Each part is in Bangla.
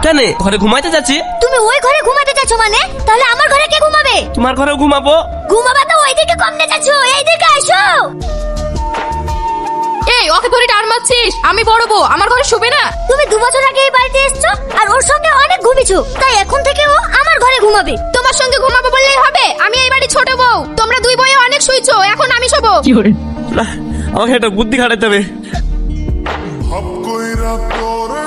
কেন ঘরে ঘুমাইতে যাচ্ছি? তুমি ওই ঘরে ঘুমাতে যাচ্ছ মানে? তাহলে আমার ঘরে কে ঘুমাবে? তোমার ঘরেও ঘুমাবো। ঘুমাবা তো ওইদিকে কমনে যাচ্ছ, এইদিকে আসো। এই ওকে ধরে টান মারছিস? আমি বড় বউ, আমার ঘরে শুবে না? তুমি 2 বছর আগে এই বাড়িতে এসেছো আর ওর সঙ্গে অনেক ঘুমিয়েছো, তাই এখন থেকে ও আমার ঘরে ঘুমাবে। তোমার সঙ্গে ঘুমাবো বললেই হবে? আমি এই বাড়ি ছোট বউ, তোমরা দুই বউয়ে অনেক শুইছো, এখন আমি শোবো। না, আমাকে একটা বুদ্ধি খাটাতে হবে।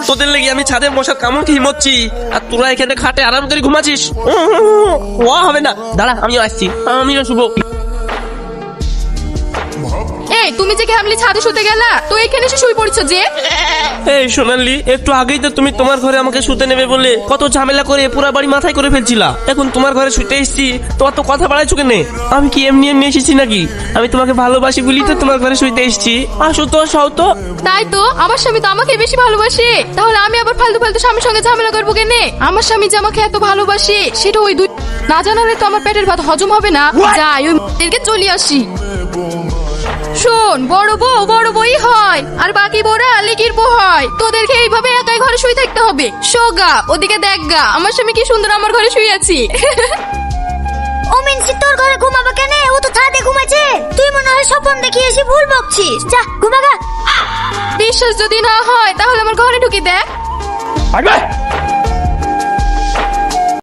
তোদের লেগে আমি ছাদে মশার কামড় খেয়ে মরছি, আর তোরা এখানে খাটে আরাম করে ঘুমাচ্ছিস। ও হবে না, দাঁড়া আমিও আসছি, আমিও শুভ। এই তুমি যে কেমলি ছাদে শুতে গেলা, তো এখানে এসে শুই পড়ছো যে? এই সোনালি, একটু আগেই তো তুমি তোমার ঘরে আমাকে শুতে নেবে বলে কত ঝামেলা করে পুরো বাড়ি মাথায় করে ফেলছিলা। এখন তোমার ঘরে শুতে এসেছি, তোমার তো কথা বাড়াইছো কেন? আমি কি এমনি এমনি এসেছি নাকি? আমি তোমাকে ভালোবাসি বলি তো তোমার ঘরে শুতে এসেছি। আসো তো, সও তো। তাই তো, আমার স্বামী তো আমাকে বেশি ভালোবাসে, তাহলে আমি আবার ফালতু ফালতু স্বামীর সঙ্গে ঝামেলা করবো কেনে? আমার স্বামী যে আমাকে এত ভালোবাসে সেটা ওই দুই না জানালে তো আমার পেটের ভাত হজম হবে না। যাই ওই এরকে চলে আসি। শোন, বড় বউই হয় আর বাকি বউরা লিকির বউ হয়। তোদেরকে এইভাবে একাই ঘরে শুয়ে থাকতে হবে। সোগা ওদিকে দেখ গা, আমার স্বামী কি সুন্দর আমার ঘরে শুয়ে আছি। ও মিনসি, তোর ঘরে ঘুমাবে কেন? ও তো ছাদে ঘুমাচ্ছে। তুই মনে হয় স্বপ্ন দেখি এসে ভুল বকছিস। যা ঘুমাগা। বিশ্বাস যদি না হয় তাহলে আমার ঘরে ঢুকে দেখ।